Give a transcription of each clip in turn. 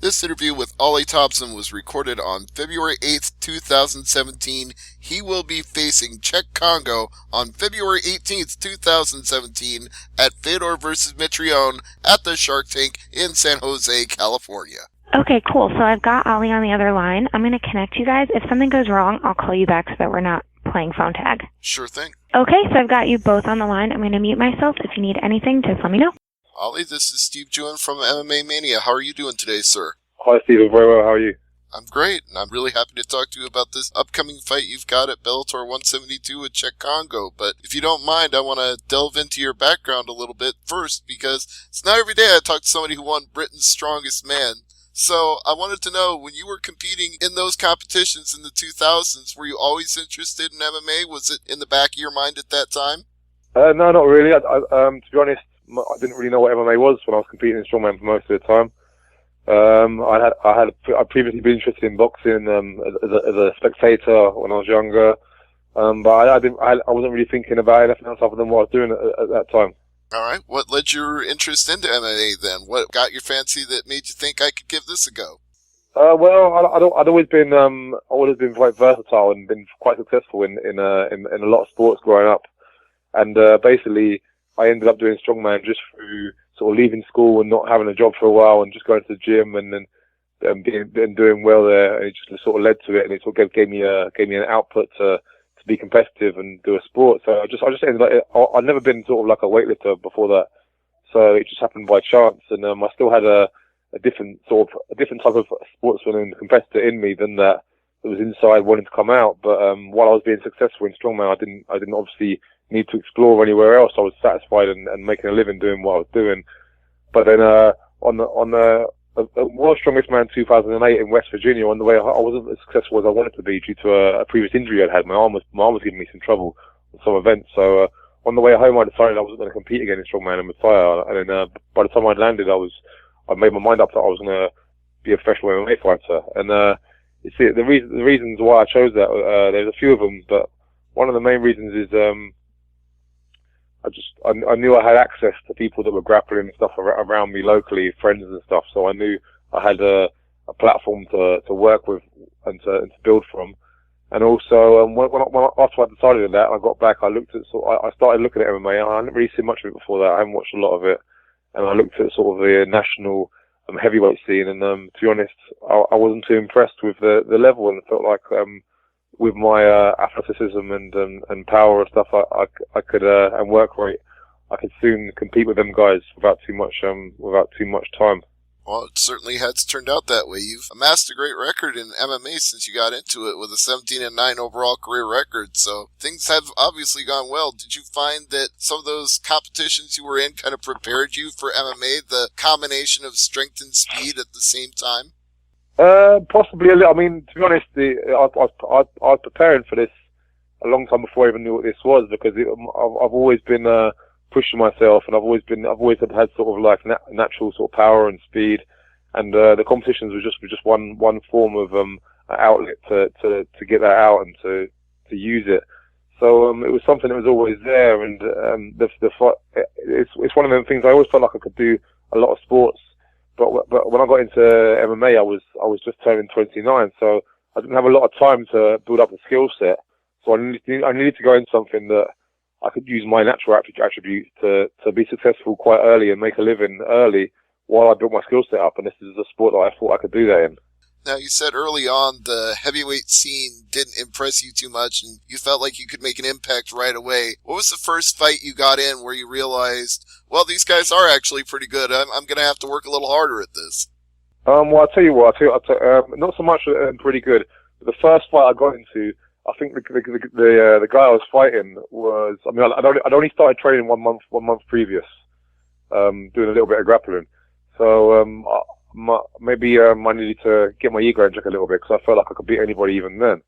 This interview with Oli Thompson was recorded on February 8th, 2017. He will be facing Cheick Kongo on February 18th, 2017 at Fedor vs. Mitrione at the Shark Tank in San Jose, California. Okay, cool. So I've got Oli on the other line. I'm going to connect you guys. If something goes wrong, I'll call you back so that we're not playing phone tag. Sure thing. Okay, so I've got you both on the line. I'm going to mute myself. If you need anything, just let me know. Oli, this is Steve Jewin from MMA Mania. How are you doing today, sir? Hi, Steve. Very well. How are you? I'm great, and I'm really happy to talk to you about this upcoming fight you've got at Bellator 172 with Cheick Kongo. But if you don't mind, I want to delve into your background a little bit first, because it's not every day I talk to somebody who won Britain's Strongest Man. So I wanted to know, when you were competing in those competitions in the 2000s, were you always interested in MMA? Was it in the back of your mind at that time? No, not really. To be honest, I didn't really know what MMA was when I was competing in strongman for most of the time. I'd previously been interested in boxing as a spectator when I was younger, but I wasn't really thinking about anything else other than what I was doing at that time. All right. What led your interest into MMA then? What got your fancy that made you think I could give this a go? Well, I'd always been quite versatile and been quite successful in a lot of sports growing up, and basically I ended up doing strongman just through sort of leaving school and not having a job for a while and just going to the gym and then doing well there, and it just sort of led to it, and it sort of gave me an output to be competitive and do a sport. So I just ended up, I'd never been sort of like a weightlifter before that, so it just happened by chance, and I still had a different type of sportsman and competitor in me than that was inside wanting to come out. But while I was being successful in strongman, I didn't obviously need to explore anywhere else. I was satisfied and making a living doing what I was doing. But then on the World's Strongest Man 2008 in West Virginia, on the way, I wasn't as successful as I wanted to be due to a previous injury I'd had. My arm was giving me some trouble in some events. So on the way home, I decided I wasn't going to compete again in strongman and retire. And then by the time I'd landed, I made my mind up that I was going to be a professional MMA fighter. And you see, the reasons why I chose that, there's a few of them, but one of the main reasons is I knew I had access to people that were grappling and stuff around me locally, friends and stuff. So I knew I had a platform to work with and to build from. And also, after I decided that, I got back. I started looking at MMA. I hadn't really seen much of it before that. I haven't watched a lot of it, and I looked at sort of the national heavyweight scene. And to be honest, I wasn't too impressed with the level, and it felt like with my athleticism and power and stuff, I could and work rate, I could soon compete with them guys without too much time. Well, it certainly has turned out that way. You've amassed a great record in MMA since you got into it, with a 17-9 overall career record. So things have obviously gone well. Did you find that some of those competitions you were in kind of prepared you for MMA, the combination of strength and speed at the same time? Possibly a little. I mean, to be honest, I was preparing for this a long time before I even knew what this was, because I've always been pushing myself, and I've always had sort of like natural sort of power and speed, and the competitions were just one form of outlet to get that out and to use it. So it was something that was always there, and the fight, it's one of them things. I always felt like I could do a lot of sports. But when I got into MMA, I was just turning 29, so I didn't have a lot of time to build up a skill set. So I needed to go into something that I could use my natural attributes to be successful quite early and make a living early while I built my skill set up. And this is a sport that I thought I could do that in. Now, you said early on the heavyweight scene didn't impress you too much, and you felt like you could make an impact right away. What was the first fight you got in where you realized, well, these guys are actually pretty good. I'm going to have to work a little harder at this? Well, I'll tell you what. Not so much pretty good. The first fight I got into, I think the guy I was fighting was, I mean, I'd only started training 1 month previous, doing a little bit of grappling. So maybe I needed to get my ego in check a little bit, because I felt like I could beat anybody even then.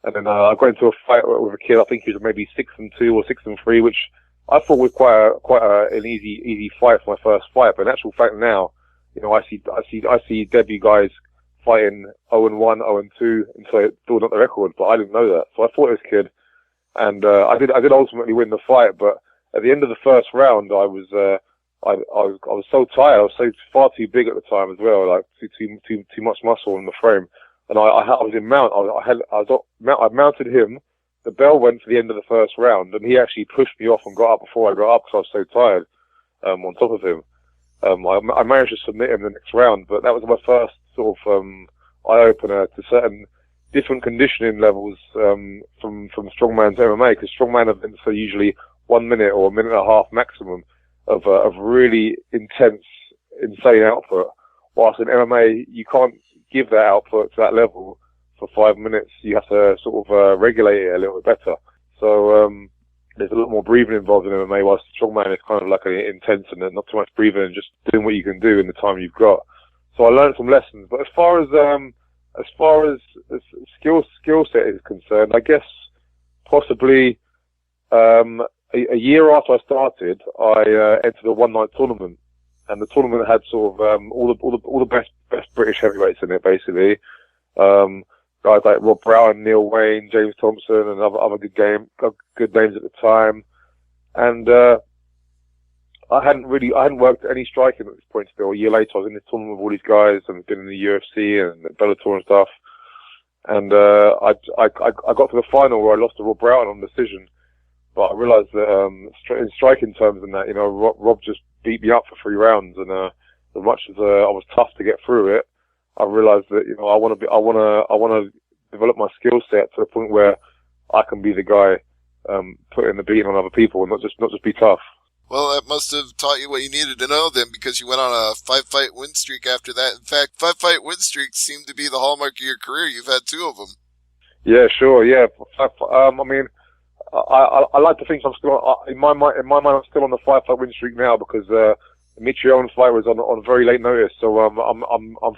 And then I got into a fight with a kid. I think he was maybe 6-2 or 6-3, which I thought was quite an easy fight for my first fight. But in actual fact, now, you know, I see debut guys fighting 0-1, 0-2, and so building up the record. But I didn't know that, so I fought this kid, and I did ultimately win the fight. But at the end of the first round, I was I was so tired. I was so far too big at the time as well, like too much muscle in the frame. And I was in mount. I mounted him. The bell went to the end of the first round, and he actually pushed me off and got up before I got up because I was so tired. On top of him, I managed to submit him the next round, but that was my first sort of eye opener to certain different conditioning levels from strongman's MMA, because strongman events are usually 1 minute or a minute and a half maximum of really intense, insane output. Whilst in MMA, you can't give that output to that level for 5 minutes. You have to sort of regulate it a little bit better. So there's a lot more breathing involved in MMA, whilst strongman is kind of like an intense and not too much breathing and just doing what you can do in the time you've got. So I learned some lessons. But as far as skill set is concerned, I guess possibly a year after I started, I entered a one-night tournament, and the tournament had sort of all the best British heavyweights in it, basically. Guys like Rob Brown, Neil Wayne, James Thompson, and other good names at the time. And I hadn't worked any striking at this point still. A year later, I was in this tournament with all these guys and been in the UFC and Bellator and stuff. And I got to the final where I lost to Rob Brown on decision. But I realised that in striking terms and that, Rob just beat me up for 3 rounds. And as much as I was tough to get through it, I realised that I want to develop my skill set to the point where I can be the guy putting the beating on other people and not just be tough. Well, that must have taught you what you needed to know then, because you went on a 5-fight win streak after that. In fact, 5-fight win streaks seem to be the hallmark of your career. You've had 2 of them. Yeah, sure. Yeah. I mean, I like to think I'm still in my mind. I'm still on the 5-fight win streak now because the Mitrione fight was on very late notice. So I'm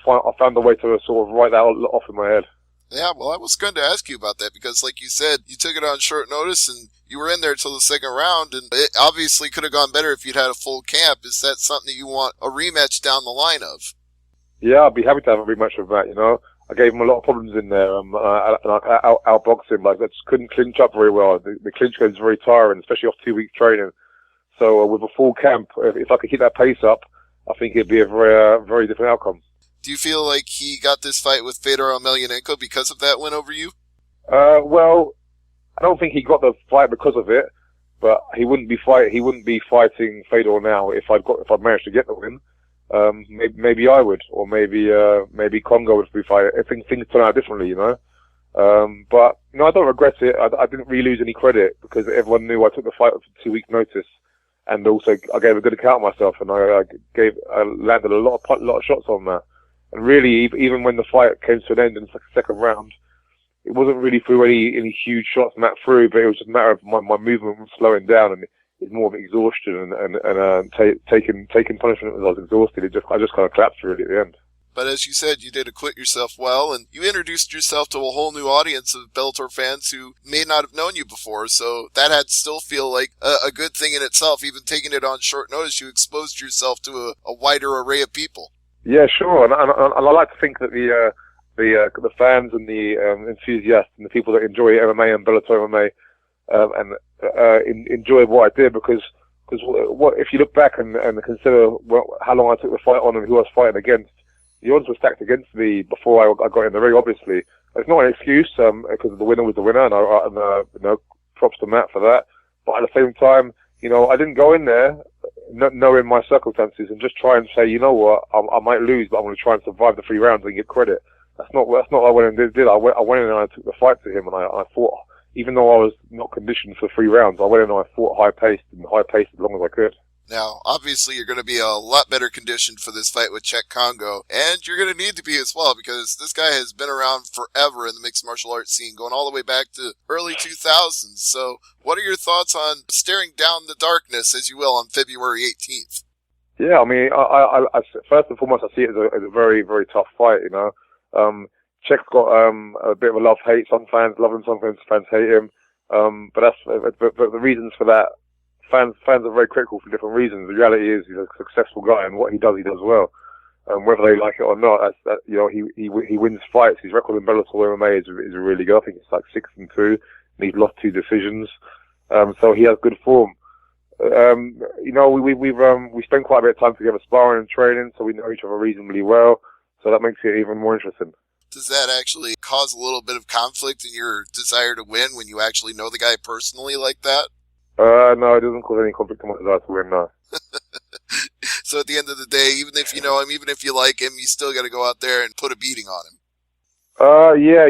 fine. I found a way to sort of write that off in my head. Yeah, well, I was going to ask you about that because, like you said, you took it on short notice and you were in there till the second round, and it obviously could have gone better if you'd had a full camp. Is that something that you want a rematch down the line of? Yeah, I'd be happy to have a rematch with that, I gave him a lot of problems in there, I outboxed him, I just couldn't clinch up very well. The clinch goes very tiring, especially off 2 weeks training. So with a full camp, if I could keep that pace up, I think it'd be a very different outcome. Do you feel like he got this fight with Fedor Emelianenko because of that win over you? Well, I don't think he got the fight because of it, but he wouldn't be fighting Fedor now if I'd managed to get the win. Maybe I would, or maybe Kongo would be fighting. I think things turn out differently, But I don't regret it. I didn't really lose any credit because everyone knew I took the fight with 2 weeks' notice, and also I gave a good account of myself, and I landed a lot of shots on that. And really, even when the fight came to an end in the second round, it wasn't really through any huge shots Matt threw, but it was just a matter of my movement was slowing down, and it's more of exhaustion and taking punishment as I was exhausted. I just kind of collapsed really at the end. But as you said, you did acquit yourself well, and you introduced yourself to a whole new audience of Bellator fans who may not have known you before, so that had to still feel like a good thing in itself. Even taking it on short notice, you exposed yourself to a wider array of people. Yeah, sure, and I like to think that the fans and the enthusiasts and the people that enjoy MMA and Bellator MMA enjoy what I did because what if you look back and consider how long I took the fight on and who I was fighting against, the odds were stacked against me before I got in the ring. Obviously, it's not an excuse because the winner was the winner, and props to Matt for that. But at the same time, I didn't go in there knowing my circumstances and just try and say, what, I might lose, but I'm going to try and survive the 3 rounds and get credit. That's not what I went and did. I went in and I took the fight to him, and I fought. Even though I was not conditioned for 3 rounds, I went in and I fought high-paced as long as I could. Now, obviously, you're going to be a lot better conditioned for this fight with Cheick Kongo, and you're going to need to be as well, because this guy has been around forever in the mixed martial arts scene, going all the way back to early 2000s. So, what are your thoughts on staring down the darkness, as you will, on February 18th? Yeah, I mean, I first and foremost, I see it as a very, very tough fight, Cheick's got a bit of a love-hate. Some fans love him, some fans hate him. But the reasons for that, fans are very critical for different reasons. The reality is he's a successful guy, and what he does well. Whether they like it or not, he wins fights. His record in Bellator MMA is really good. I think it's like 6-2, and he's lost 2 decisions. So he has good form. we spend quite a bit of time together sparring and training, so we know each other reasonably well. So that makes it even more interesting. Does that actually cause a little bit of conflict in your desire to win when you actually know the guy personally like that? No, it doesn't cause any conflict in my desire to win, no. So at the end of the day, even if you know him, even if you like him, you still got to go out there and put a beating on him. Yeah,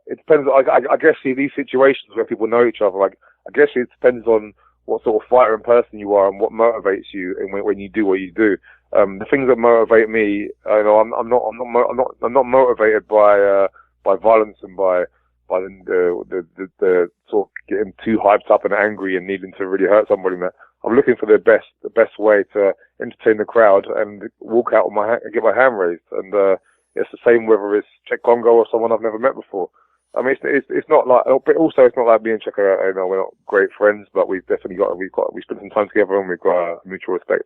it depends. I guess these situations where people know each other, like, I guess it depends on what sort of fighter and person you are and what motivates you and when you do what you do. The things that motivate me, I'm not motivated by violence and by the sort of getting too hyped up and angry and needing to really hurt somebody. I'm looking for the best way to entertain the crowd and walk out and get my hand raised. And it's the same whether it's Cheick Kongo or someone I've never met before. I mean, it's not like, but also it's not like me and Cheick are, we're not great friends, but we've definitely we spent some time together and we've got mutual respect.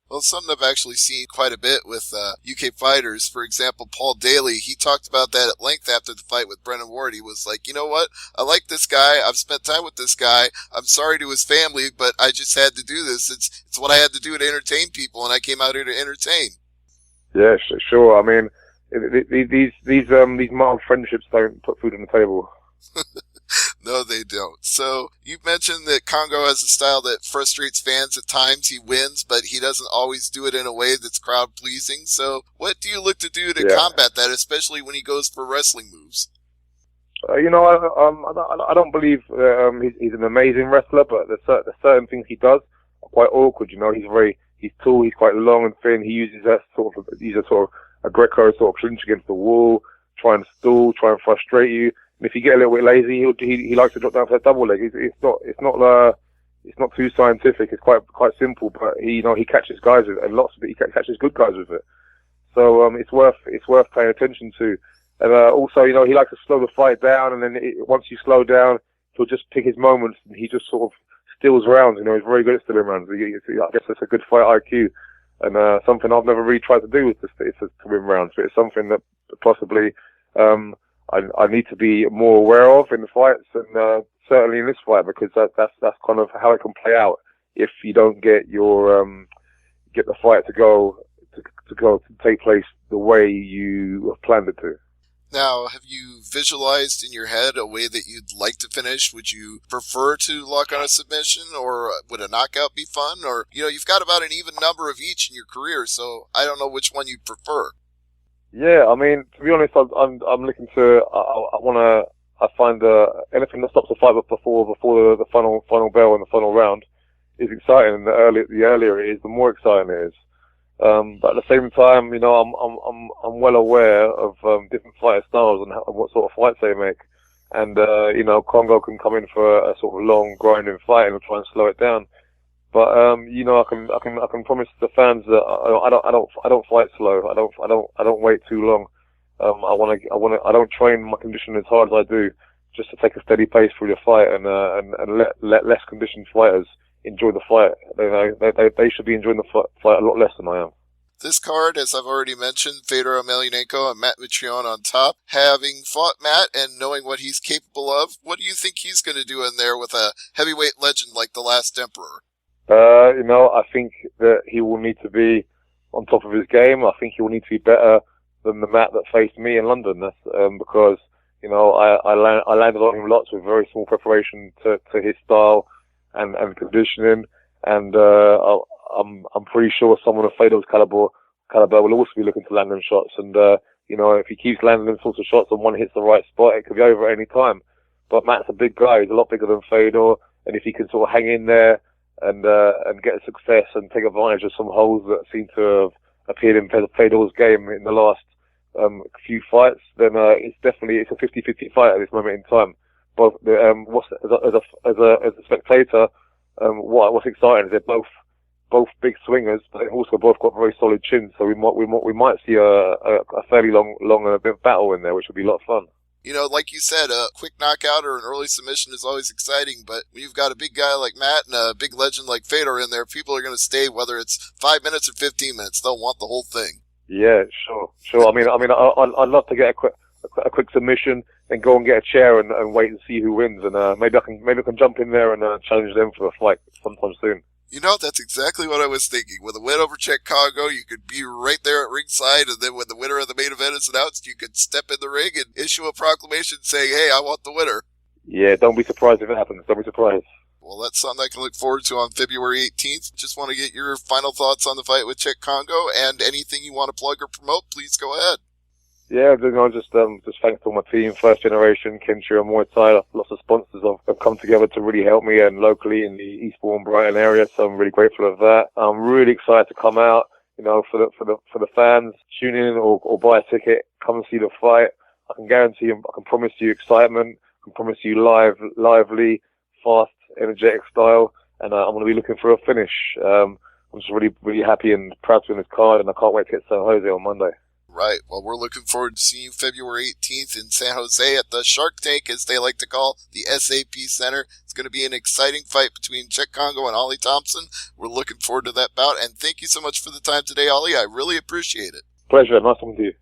Well, it's something I've actually seen quite a bit with UK fighters. For example, Paul Daly, he talked about that at length after the fight with Brennan Ward. He was like, you know what? I like this guy. I've spent time with this guy. I'm sorry to his family, but I just had to do this. It's what I had to do to entertain people, and I came out here to entertain. Yeah, sure. I mean, these mild friendships don't put food on the table. No, they don't. So, you mentioned that Kongo has a style that frustrates fans at times. He wins, but he doesn't always do it in a way that's crowd-pleasing. So, what do you look to do to combat that, especially when he goes for wrestling moves? I don't believe he's an amazing wrestler, but there's certain things he does are quite awkward. He's tall, he's quite long and thin. He uses a Greco sort of clinch against the wall, try and stall, try and frustrate you. And if you get a little bit lazy, he likes to drop down for that double leg. It's not too scientific. It's quite simple, but he catches guys with it, and lots of it. He catches good guys with it. So it's worth paying attention to. And also, he likes to slow the fight down, and then once you slow down, he'll just pick his moments, and he just sort of steals rounds. He's very good at stealing rounds. I guess that's a good fight IQ, and something I've never really tried to do is to win rounds. But it's something that possibly I need to be more aware of in the fights, and certainly in this fight, because that's kind of how it can play out if you don't get the fight to take place the way you have planned it to. Now, have you visualized in your head a way that you'd like to finish? Would you prefer to lock on a submission, or would a knockout be fun? Or, you've got about an even number of each in your career, so I don't know which one you prefer. Yeah, I mean, to be honest, I'm looking to, I find anything that stops the fight before the final bell and the final round is exciting, and the earlier it is, the more exciting it is. But at the same time, I'm well aware of different fighter styles and what sort of fights they make. And Kongo can come in for a sort of long grinding fight and we'll try and slow it down. But I can promise the fans that I don't fight slow. I don't wait too long. I don't train my conditioning as hard as I do, just to take a steady pace through the fight and let less conditioned fighters enjoy the fight. They should be enjoying the fight a lot less than I am. This card, as I've already mentioned, Fedor Emelianenko and Matt Mitrione on top. Having fought Matt and knowing what he's capable of, what do you think he's going to do in there with a heavyweight legend like the last Emperor? I think that he will need to be on top of his game. I think he will need to be better than the Matt that faced me in London. That's because I landed on him lots with very small preparation to his style and conditioning, and I'm pretty sure someone of Fedor's caliber will also be looking to land them shots. And if he keeps landing them sorts of shots and one hits the right spot, it could be over at any time. But Matt's a big guy; he's a lot bigger than Fedor, and if he can sort of hang in there and get success and take advantage of some holes that seem to have appeared in Fedor's game in the last few fights, then it's a 50-50 fight at this moment in time. But as a spectator, what's exciting is they're both big swingers, but they've also both got very solid chins. So we might see a fairly long bit of battle in there, which would be a lot of fun. Like you said, a quick knockout or an early submission is always exciting, but when you've got a big guy like Matt and a big legend like Fedor in there, people are going to stay, whether it's 5 minutes or 15 minutes. They'll want the whole thing. Yeah, sure. I mean, I'd love to get a a quick submission, then go and get a chair and wait and see who wins. And maybe I can jump in there and challenge them for a fight sometime soon. You know, that's exactly what I was thinking. With a win over Cheick Kongo, you could be right there at ringside, and then when the winner of the main event is announced, you could step in the ring and issue a proclamation saying, hey, I want the winner. Yeah, don't be surprised if it happens. Don't be surprised. Well, that's something I can look forward to on February 18th. Just want to get your final thoughts on the fight with Cheick Kongo, and anything you want to plug or promote, please go ahead. Yeah, just thanks to all my team, First Generation, Kinshiro, Muay Thai. Lots of sponsors have come together to really help me, and locally in the Eastbourne, Brighton area. So I'm really grateful of that. I'm really excited to come out. You know, for the fans, tune in or buy a ticket, come and see the fight. I can guarantee you, I can promise you excitement. I can promise you lively, fast, energetic style, and I'm going to be looking for a finish. I'm just really happy and proud to win this card, and I can't wait to hit San Jose on Monday. Right. Well, we're looking forward to seeing you February 18th in San Jose at the Shark Tank, as they like to call the SAP Center. It's going to be an exciting fight between Cheick Kongo and Oli Thompson. We're looking forward to that bout, and thank you so much for the time today, Oli. I really appreciate it. Pleasure. Nice talking to you.